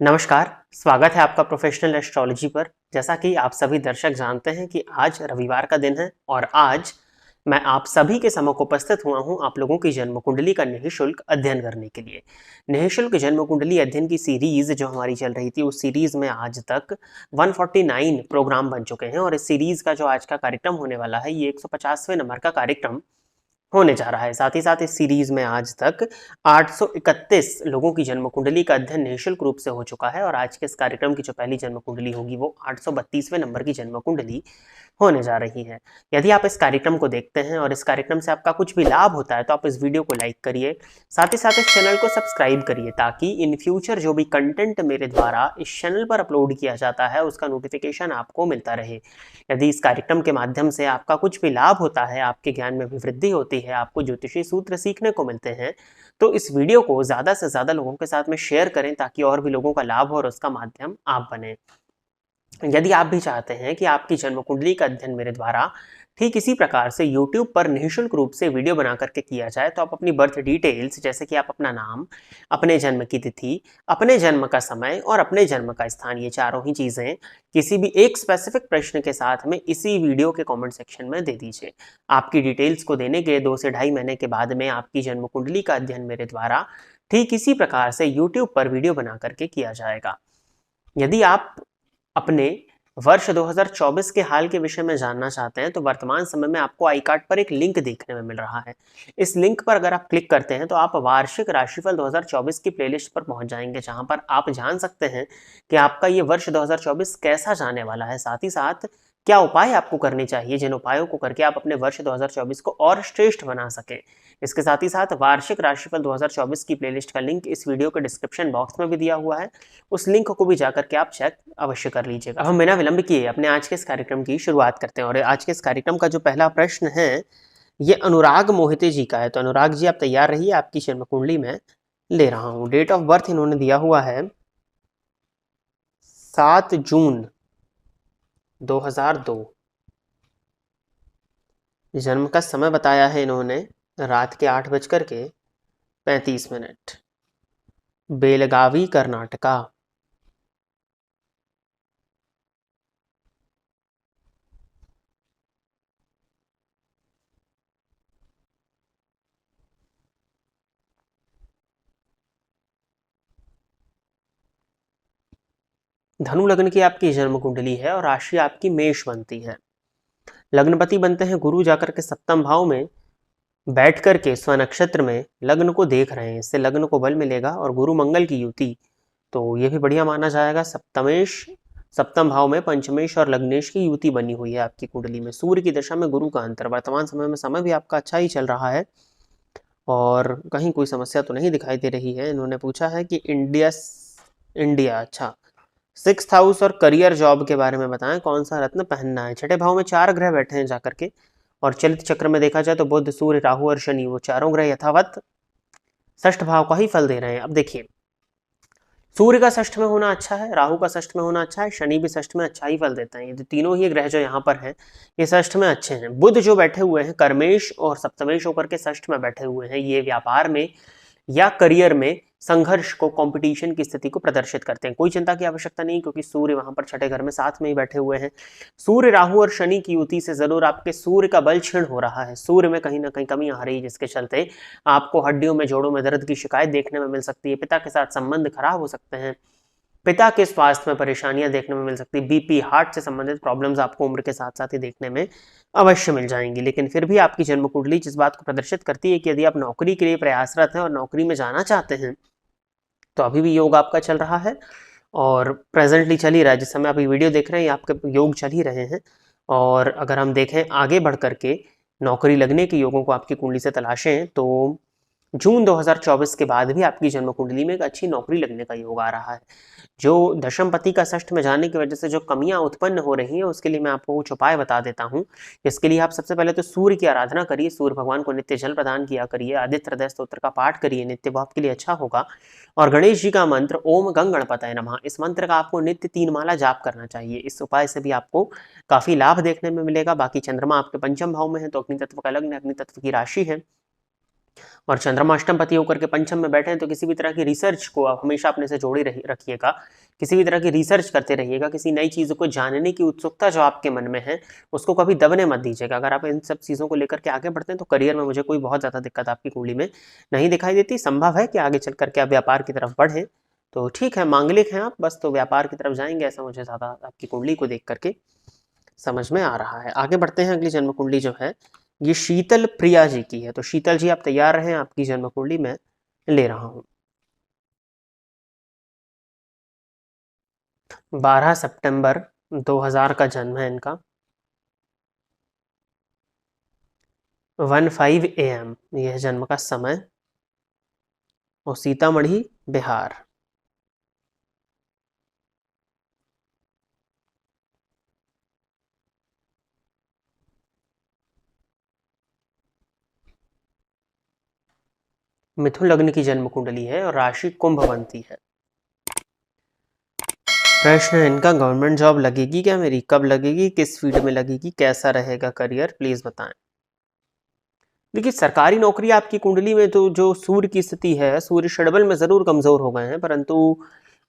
नमस्कार, स्वागत है आपका प्रोफेशनल एस्ट्रोलॉजी पर। जैसा कि आप सभी दर्शक जानते हैं कि आज रविवार का दिन है और आज मैं आप सभी के समक्ष उपस्थित हुआ हूं आप लोगों की जन्म कुंडली का निःशुल्क अध्ययन करने के लिए। निःशुल्क जन्म कुंडली अध्ययन की सीरीज जो हमारी चल रही थी, उस सीरीज में आज तक 149 प्रोग्राम बन चुके हैं और इस सीरीज का जो आज का कार्यक्रम होने वाला है, ये 150वें नंबर का कार्यक्रम होने जा रहा है। साथ ही साथ इस सीरीज में आज तक 831 लोगों की जन्म कुंडली का अध्ययन निःशुल्क रूप से हो चुका है और आज के इस कार्यक्रम की जो पहली जन्म कुंडली होगी वो 832वें नंबर की जन्म कुंडली होने जा रही है। यदि आप इस कार्यक्रम को देखते हैं और इस कार्यक्रम से आपका कुछ भी लाभ होता है तो आप इस वीडियो को लाइक करिए, साथ ही साथ इस चैनल को सब्सक्राइब करिए ताकि इन फ्यूचर जो भी कंटेंट मेरे द्वारा इस चैनल पर अपलोड किया जाता है उसका नोटिफिकेशन आपको मिलता रहे। यदि इस कार्यक्रम के माध्यम से आपका कुछ भी लाभ होता है, आपके ज्ञान में भी वृद्धि होती है, आपको ज्योतिषी सूत्र सीखने को मिलते हैं, तो इस वीडियो को ज़्यादा से ज़्यादा लोगों के साथ में शेयर करें ताकि और भी लोगों का लाभ हो और उसका माध्यम आप बने। यदि आप भी चाहते हैं कि आपकी जन्म कुंडली का अध्ययन मेरे द्वारा ठीक इसी प्रकार से YouTube पर निःशुल्क रूप से वीडियो बना करके किया जाए, तो आप अपनी बर्थ डिटेल्स जैसे कि आप अपना नाम, अपने जन्म की तिथि, अपने जन्म का समय और अपने जन्म का स्थान, ये चारों ही चीज़ें किसी भी एक स्पेसिफिक प्रश्न के साथ में इसी वीडियो के कमेंट सेक्शन में दे दीजिए। आपकी डिटेल्स को देने के 2 से ढाई महीने के बाद में आपकी जन्म कुंडली का अध्ययन मेरे द्वारा ठीक इसी प्रकार से YouTube पर वीडियो बना करके किया जाएगा। यदि आप अपने वर्ष 2024 के हाल के विषय में जानना चाहते हैं तो वर्तमान समय में आपको आई कार्ड पर एक लिंक देखने में मिल रहा है। इस लिंक पर अगर आप क्लिक करते हैं तो आप वार्षिक राशिफल 2024 की प्लेलिस्ट पर पहुंच जाएंगे, जहां पर आप जान सकते हैं कि आपका ये वर्ष 2024 कैसा जाने वाला है, साथ ही साथ क्या उपाय आपको करने चाहिए, जिन उपायों को करके आप अपने वर्ष 2024 को और श्रेष्ठ बना सकें। इसके साथ ही साथ वार्षिक राशिफल 2024 की प्लेलिस्ट का लिंक इस वीडियो के डिस्क्रिप्शन बॉक्स में भी दिया हुआ है, उस लिंक को भी जाकर के आप चेक अवश्य कर लीजिएगा। अब हम बिना विलंब किए अपने आज के इस कार्यक्रम की शुरुआत करते हैं और आज के इस कार्यक्रम का जो पहला प्रश्न है ये अनुराग मोहिते जी का है। तो अनुराग जी, आप तैयार रहिए, आपकी जन्म कुंडली में ले रहा हूं। डेट ऑफ बर्थ इन्होंने दिया हुआ है 7 जून 2002। जन्म का समय बताया है इन्होंने रात के 8:35। बेलगावी कर्नाटका। धनु लग्न की आपकी जन्म कुंडली है और राशि आपकी मेष बनती है। लग्नपति बनते हैं गुरु, जाकर के सप्तम भाव में बैठ करके स्वनक्षत्र में लग्न को देख रहे हैं। इससे लग्न को बल मिलेगा और गुरु मंगल की युति, तो ये भी बढ़िया माना जाएगा। सप्तमेश, सप्तम भाव में पंचमेश और लग्नेश की युति बनी हुई है आपकी कुंडली में। सूर्य की दशा में गुरु का अंतर, वर्तमान समय में समय भी आपका अच्छा ही चल रहा है और कहीं कोई समस्या तो नहीं दिखाई दे रही है। इन्होंने पूछा है कि इंडिया अच्छा 6th हाउस और करियर जॉब के बारे में बताएं, कौन सा रत्न पहनना है। छठे भाव में 4 ग्रह बैठे हैं जाकर के और चलित चक्र में देखा जाए तो बुध, सूर्य, राहु और शनि, वो चारों ग्रह यथावत षष्ठ भाव का ही फल दे रहे हैं। अब देखिए, सूर्य का षष्ठ में होना अच्छा है, राहु का षष्ठ में होना अच्छा है, शनि भी षष्ठ में अच्छा ही फल देता है। ये तो तीनों ही ग्रह जो यहाँ पर हैं ये षष्ठ में अच्छे हैं। बुध जो बैठे हुए हैं कर्मेश और सप्तमेश होकर के षष्ठ में बैठे हुए हैं, ये व्यापार में या करियर में संघर्ष को, कंपटीशन की स्थिति को प्रदर्शित करते हैं। कोई चिंता की आवश्यकता नहीं, क्योंकि सूर्य वहां पर छठे घर में साथ में ही बैठे हुए हैं। सूर्य, राहु और शनि की युति से जरूर आपके सूर्य का बल क्षीण हो रहा है, सूर्य में कहीं ना कहीं कमी आ रही है, जिसके चलते आपको हड्डियों में, जोड़ों में दर्द की शिकायत देखने में मिल सकती है। पिता के साथ संबंध खराब हो सकते हैं, पिता के स्वास्थ्य में परेशानियां देखने में मिल सकती है। बीपी, हार्ट से संबंधित प्रॉब्लम्स आपको उम्र के साथ साथ ही देखने में अवश्य मिल जाएंगी। लेकिन फिर भी आपकी जन्म कुंडली जिस बात को प्रदर्शित करती है कि यदि आप नौकरी के लिए प्रयासरत हैं और नौकरी में जाना चाहते हैं तो अभी भी योग आपका चल रहा है और प्रेजेंटली चल ही रहा है। जिस समय आप ये वीडियो देख रहे हैं आपके योग चल ही रहे हैं। और अगर हम देखें आगे बढ़ करके नौकरी लगने के योगों को आपकी कुंडली से तलाशें तो जून 2024 के बाद भी आपकी जन्म कुंडली में एक अच्छी नौकरी लगने का योग आ रहा है। जो दशमपति का षष्ठ में जाने की वजह से जो कमियां उत्पन्न हो रही हैं उसके लिए मैं आपको कुछ उपाय बता देता हूं। इसके लिए आप सबसे पहले तो सूर्य की आराधना करिए, सूर्य भगवान को नित्य जल प्रदान किया करिए, आदित्य हृदय स्तोत्र का पाठ करिए नित्य, वो आपके लिए अच्छा होगा। और गणेश जी का मंत्र ओम गंग गणपतये नमः, इस मंत्र का आपको नित्य 3 माला जाप करना चाहिए। इस उपाय से भी आपको काफी लाभ देखने में मिलेगा। बाकी चंद्रमा आपके पंचम भाव में है तो अग्नि तत्व का लग्न, अग्नि तत्व की राशि है, और चंद्रमा अष्टमपति होकर के पंचम में बैठे हैं, तो किसी भी तरह की रिसर्च को आप हमेशा अपने से जोड़े रखिएगा। किसी भी तरह की रिसर्च करते रहिएगा, किसी नई चीज़ों को जानने की उत्सुकता जो आपके मन में है उसको कभी दबने मत दीजिएगा। अगर आप इन सब चीज़ों को लेकर के आगे बढ़ते हैं तो करियर में मुझे कोई बहुत ज़्यादा दिक्कत आपकी कुंडली में नहीं दिखाई देती। संभव है कि आगे चल करके आप व्यापार की तरफ बढ़ें, तो ठीक है, मांगलिक हैं आप बस, तो व्यापार की तरफ जाएंगे ऐसा मुझे ज़्यादा आपकी कुंडली को देख करके समझ में आ रहा है। आगे बढ़ते हैं, अगली जन्म कुंडली जो है ये शीतल प्रिया जी की है। तो शीतल जी आप तैयार रहें, आपकी जन्म कुंडली में ले रहा हूं। 12 सितंबर 2000 का जन्म है इनका। 15 AM यह जन्म का समय, और सीतामढ़ी बिहार। मिथुन लग्न की जन्म कुंडली है और राशि कुंभ बनती है। प्रश्न है इनका, गवर्नमेंट जॉब लगेगी क्या मेरी, कब लगेगी, किस फील्ड में लगेगी, कैसा रहेगा करियर, प्लीज बताएं। देखिए, सरकारी नौकरी आपकी कुंडली में तो जो सूर्य की स्थिति है, सूर्य षड्बल में जरूर कमजोर हो गए हैं, परंतु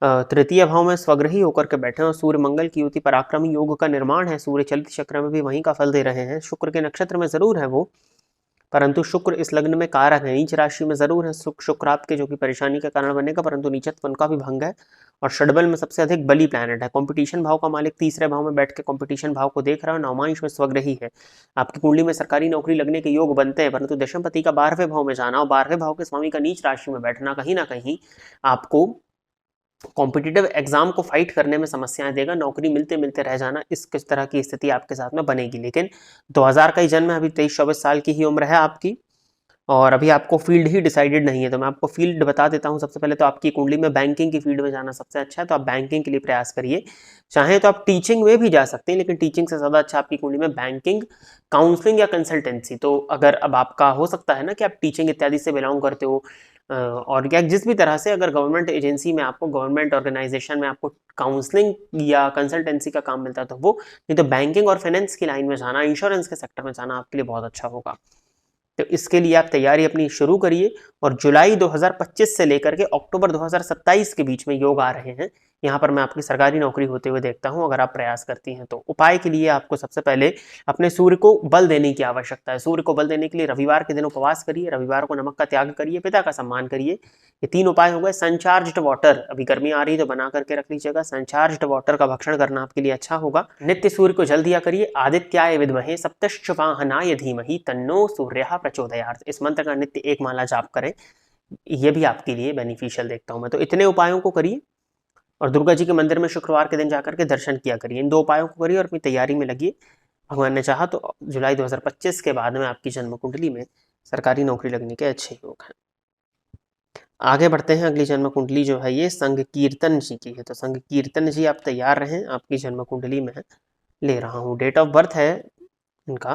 तृतीय भाव में स्वग्रही होकर के बैठे हैं और सूर्य मंगल की युति पराक्रमी योग का निर्माण है। सूर्य चलित चक्र में भी वहीं का फल दे रहे हैं। शुक्र के नक्षत्र में जरूर है वो, परंतु शुक्र इस लग्न में कारक है, नीच राशि में जरूर है शुक्र आपके, जो कि परेशानी का कारण बनेगा, परंतु नीचत्व उनका भी भंग है। और षड्बल में सबसे अधिक बली प्लैनेट है। कंपटीशन भाव का मालिक तीसरे भाव में बैठ के कंपटीशन भाव को देख रहा है। नवमांश में स्वग्रही है। आपकी कुंडली में सरकारी नौकरी लगने के योग बनते हैं, परंतु दशमपति का 12वें भाव में जाना और 12वें भाव के स्वामी का नीच राशि में बैठना कहीं ना कहीं आपको कॉम्पिटिटिव एग्जाम को फाइट करने में समस्याएं देगा। नौकरी मिलते मिलते रह जाना, इस किस तरह की स्थिति आपके साथ में बनेगी। लेकिन 2000 का ही जन्म है, अभी 23-24 साल की ही उम्र है आपकी, और अभी आपको फील्ड ही डिसाइडेड नहीं है। तो मैं आपको फील्ड बता देता हूं। सबसे पहले तो आपकी कुंडली में बैंकिंग की फील्ड में जाना सबसे अच्छा है, तो आप बैंकिंग के लिए प्रयास करिए। चाहे तो आप टीचिंग में भी जा सकते हैं, लेकिन टीचिंग से ज़्यादा अच्छा आपकी कुंडली में बैंकिंग, काउंसलिंग या कंसल्टेंसी। तो अगर अब आपका हो सकता है ना कि आप टीचिंग इत्यादि से बिलोंग करते हो, और या जिस भी तरह से अगर गवर्नमेंट एजेंसी में आपको, गवर्नमेंट ऑर्गेनाइजेशन में आपको काउंसलिंग या कंसल्टेंसी का काम मिलता है तो वो, नहीं तो बैंकिंग और फाइनेंस की लाइन में जाना, इंश्योरेंस के सेक्टर में जाना आपके लिए बहुत अच्छा होगा। तो इसके लिए आप तैयारी अपनी शुरू करिए। और जुलाई 2025 से लेकर के अक्टूबर 2027 के बीच में योग आ रहे हैं। यहाँ पर मैं आपकी सरकारी नौकरी होते हुए देखता हूँ अगर आप प्रयास करती हैं तो। उपाय के लिए आपको सबसे पहले अपने सूर्य को बल देने की आवश्यकता है। सूर्य को बल देने के लिए रविवार के दिन उपवास करिए, रविवार को नमक का त्याग करिए, पिता का सम्मान करिए। ये 3 उपाय हो गए। सनचार्ज्ड वाटर, अभी गर्मी आ रही है तो बना करके रख लीजिएगा। सनचार्ज्ड वाटर का भक्षण करना आपके लिए अच्छा होगा। नित्य सूर्य को जल दिया करिए। आदित्याय विद्महे सप्तश्चवाहनाय धीमहि तन्नो सूर्यः प्रचोदयात्, इस मंत्र का नित्य 1 माला जाप करें, ये भी आपके लिए बेनिफिशियल देखता हूं मैं। तो इतने उपायों को करिए और दुर्गा जी के मंदिर में शुक्रवार के दिन जाकर के दर्शन किया करिए। इन 2 उपायों को करिए और अपनी तैयारी में लगिए। भगवान ने चाहा तो जुलाई 2025 के बाद में आपकी जन्म कुंडली में सरकारी नौकरी लगने के अच्छे योग हैं। आगे बढ़ते हैं, अगली जन्म कुंडली जो है ये संकीर्तन जी की है। तो संकीर्तन जी आप तैयार रहें, आपकी जन्म कुंडली में ले रहा हूं। डेट ऑफ बर्थ है इनका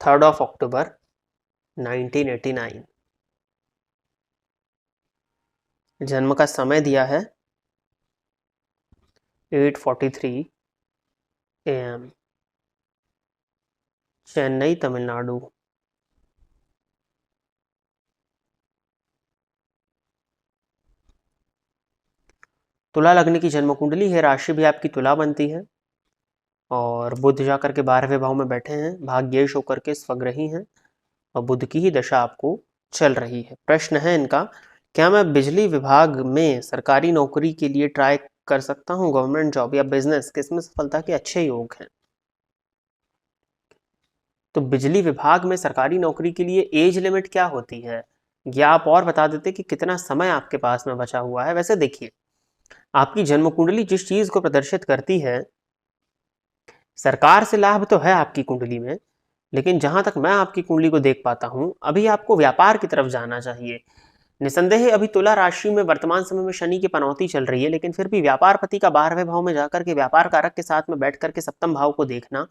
3 अक्टूबर 1989। जन्म का समय दिया है 8:43 AM, चेन्नई तमिलनाडु। तुला लग्न की जन्म कुंडली है, राशि भी आपकी तुला बनती है, और बुध जाकर के 12वें भाव में बैठे हैं, भाग्येश होकर के स्वग्रही हैं, और बुध की ही दशा आपको चल रही है। प्रश्न है इनका, क्या मैं बिजली विभाग में सरकारी नौकरी के लिए ट्राई कर सकता हूं, गवर्नमेंट जॉब या बिजनेस, किसमें सफलता के अच्छे योग हैं। तो बिजली विभाग में सरकारी नौकरी के लिए एज लिमिट क्या होती है, या आप और बता देते कि कितना समय आपके पास में बचा हुआ है। वैसे देखिए, आपकी जन्म कुंडली जिस चीज को प्रदर्शित करती है, सरकार से लाभ तो है आपकी कुंडली में, लेकिन जहां तक मैं आपकी कुंडली को देख पाता हूं, अभी आपको व्यापार की तरफ जाना चाहिए। निसंदेह अभी तुला राशि में वर्तमान समय में शनि की पनौती चल रही है, लेकिन फिर भी व्यापार पति का 12वें भाव में जाकर के व्यापार कारक के साथ में बैठ करके सप्तम भाव को देखना,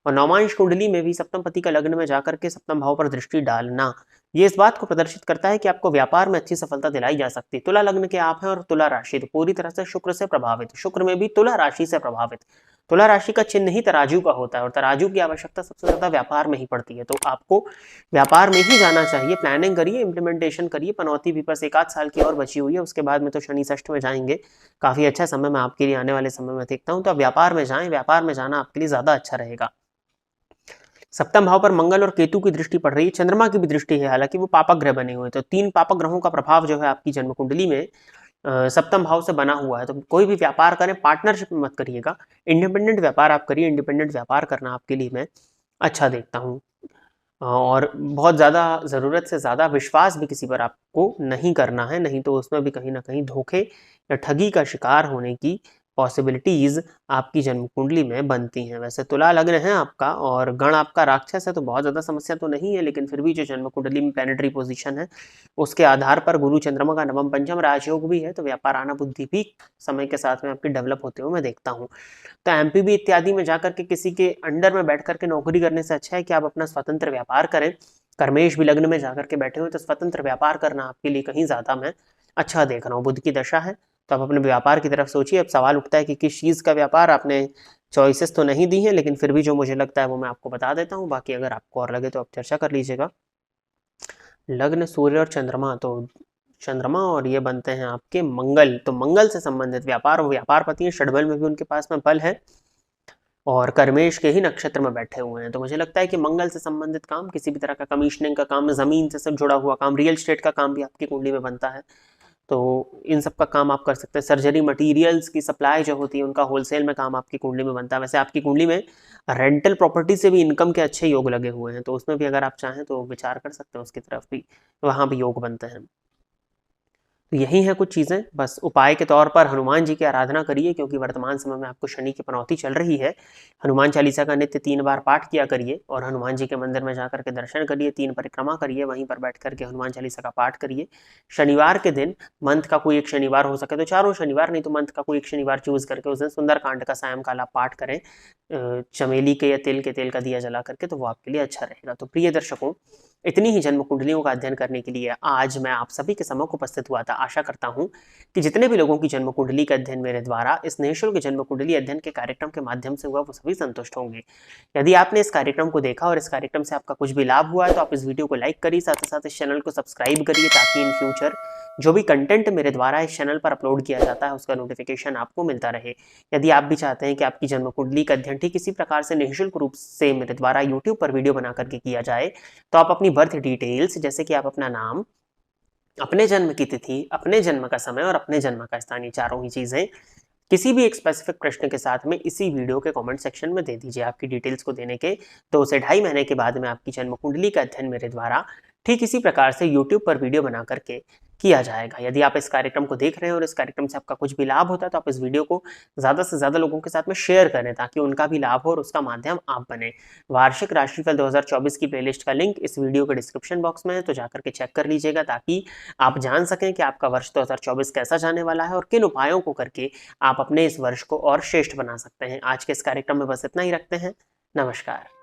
और नवमांश कुंडली में भी सप्तम पति का लग्न में जाकर के सप्तम भाव पर दृष्टि डालना, ये इस बात को प्रदर्शित करता है कि आपको व्यापार में अच्छी सफलता दिलाई जा सकती है। तुला लग्न के आप हैं और तुला राशि तो पूरी तरह से शुक्र से प्रभावित, शुक्र में भी तुला राशि से प्रभावित, तुला राशि का चिन्ह ही तराजू का होता है और तराजू की आवश्यकता सबसे ज्यादा व्यापार में ही पड़ती है। तो आपको व्यापार में ही जाना चाहिए। प्लानिंग करिए, इम्प्लीमेंटेशन करिए। पनौती भी बस 1 आध साल की और बची हुई है, उसके बाद में तो शनि षष्ठ में जाएंगे। काफी अच्छा समय मैं आपके लिए आने वाले समय में देखता हूँ। तो आप व्यापार में जाएं, व्यापार में जाना आपके लिए ज्यादा अच्छा रहेगा। सप्तम भाव पर मंगल और केतु की दृष्टि पड़ रही है, चंद्रमा की भी दृष्टि है, हालांकि वो पापक ग्रह बने हुए हैं। तो 3 पापक ग्रहों का प्रभाव जो है आपकी जन्म कुंडली में सप्तम भाव से बना हुआ है। तो कोई भी व्यापार करें पार्टनरशिप में मत करिएगा, इंडिपेंडेंट व्यापार आप करिए। इंडिपेंडेंट व्यापार करना आपके लिए मैं अच्छा देखता हूँ। और बहुत ज़्यादा ज़रूरत से ज़्यादा विश्वास भी किसी पर आपको नहीं करना है, नहीं तो उसमें भी कहीं ना कहीं धोखे या ठगी का शिकार होने की पॉसिबिलिटीज़ आपकी जन्म कुंडली में बनती हैं। वैसे तुला लग्न है आपका और गण आपका राक्षस है, तो बहुत ज़्यादा समस्या तो नहीं है, लेकिन फिर भी जो जन्म कुंडली में प्लैनेटरी पोजीशन है उसके आधार पर गुरु चंद्रमा का नवम पंचम राजयोग भी है, तो व्यापार आना बुद्धि भी समय के साथ में आपकी डेवलप होते हुए मैं देखता हूँ। तो एमपीबी इत्यादि में जाकर के किसी के अंडर में बैठ करके नौकरी करने से अच्छा है कि आप अपना स्वतंत्र व्यापार करें। कर्मेश भी लग्न में जाकर के बैठे हुए, तो स्वतंत्र व्यापार करना आपके लिए कहीं ज़्यादा मैं अच्छा देख रहा हूँ। बुध की दशा है, तो आप अपने व्यापार की तरफ सोचिए। अब सवाल उठता है कि किस चीज़ का व्यापार, आपने चॉइसेस तो नहीं दी हैं, लेकिन फिर भी जो मुझे लगता है वो मैं आपको बता देता हूँ। बाकी अगर आपको और लगे तो आप चर्चा कर लीजिएगा। लग्न सूर्य और चंद्रमा, तो चंद्रमा और ये बनते हैं आपके मंगल। तो मंगल से संबंधित व्यापार, वो व्यापारपति है, षडबल में भी उनके पास में बल है और कर्मेश के ही नक्षत्र में बैठे हुए हैं। तो मुझे लगता है कि मंगल से संबंधित काम, किसी भी तरह का कमीशनिंग का काम, जमीन से सब जुड़ा हुआ काम, रियल एस्टेट का काम भी आपकी कुंडली में बनता है, तो इन सब का काम आप कर सकते हैं। सर्जरी मटेरियल्स की सप्लाई जो होती है उनका होलसेल में काम आपकी कुंडली में बनता है। वैसे आपकी कुंडली में रेंटल प्रॉपर्टी से भी इनकम के अच्छे योग लगे हुए हैं, तो उसमें भी अगर आप चाहें तो विचार कर सकते हैं उसकी तरफ भी, वहाँ भी योग बनते हैं। तो यही है कुछ चीज़ें। बस उपाय के तौर पर हनुमान जी की आराधना करिए, क्योंकि वर्तमान समय में आपको शनि की पनौती चल रही है। हनुमान चालीसा का नित्य 3 बार पाठ किया करिए और हनुमान जी के मंदिर में जाकर के दर्शन करिए, 3 परिक्रमा करिए, वहीं पर बैठ करके हनुमान चालीसा का पाठ करिए। शनिवार के दिन मंथ का कोई एक शनिवार हो सके तो चारों शनिवार, नहीं तो मंथ का कोई एक शनिवार चूज करके उस दिन सुंदरकांड का सायंकाल आप पाठ करें, चमेली के या तिल के तेल का दिया जला करके, तो वो आपके लिए अच्छा रहेगा। तो प्रिय दर्शकों, इतनी ही जन्म कुंडलियों का अध्ययन करने के लिए आज मैं आप सभी के सम्मुख उपस्थित हुआ था। आशा करता हूं कि जितने भी लोगों की जन्म कुंडली का अध्ययन मेरे द्वारा इस निःशुल्क जन्म कुंडली अध्ययन के कार्यक्रम के माध्यम से हुआ, वो सभी संतुष्ट होंगे। यदि आपने इस कार्यक्रम को देखा और इस कार्यक्रम से आपका कुछ भी लाभ हुआ है तो आप इस वीडियो को लाइक करिए, साथ ही साथ इस चैनल को सब्सक्राइब करिए, ताकि इन फ्यूचर जो भी कंटेंट मेरे द्वारा इस चैनल पर अपलोड किया जाता है उसका नोटिफिकेशन आपको मिलता रहे। यदि आप भी चाहते हैं कि आपकी जन्म कुंडली का अध्ययन ठीक इसी प्रकार से निःशुल्क रूप से मेरे द्वारा यूट्यूब पर वीडियो बना करके किया जाए, तो आप अपनी बर्थ डिटेल्स, जैसे कि आप अपना नाम, अपने जन्म की तिथि, अपने जन्म का समय और अपने जन्म का स्थान, ये चारों ही चीजें किसी भी एक स्पेसिफिक प्रश्न के साथ में इसी वीडियो के कमेंट सेक्शन में दे दीजिए। आपकी डिटेल्स को देने के 2 से 2.5 महीने के बाद में आपकी जन्म कुंडली का अध्ययन मेरे द्वारा ठीक इसी प्रकार से यूट्यूब पर वीडियो बना करके किया जाएगा। यदि आप इस कार्यक्रम को देख रहे हैं और इस कार्यक्रम से आपका कुछ भी लाभ होता है, तो आप इस वीडियो को ज़्यादा से ज़्यादा लोगों के साथ में शेयर करें, ताकि उनका भी लाभ हो और उसका माध्यम आप बने। वार्षिक राशिफल 2024 की प्लेलिस्ट का लिंक इस वीडियो के डिस्क्रिप्शन बॉक्स में है, तो जाकर के चेक कर लीजिएगा, ताकि आप जान सकें कि आपका वर्ष 2024 कैसा जाने वाला है और किन उपायों को करके आप अपने इस वर्ष को और श्रेष्ठ बना सकते हैं। आज के इस कार्यक्रम में बस इतना ही रखते हैं। नमस्कार।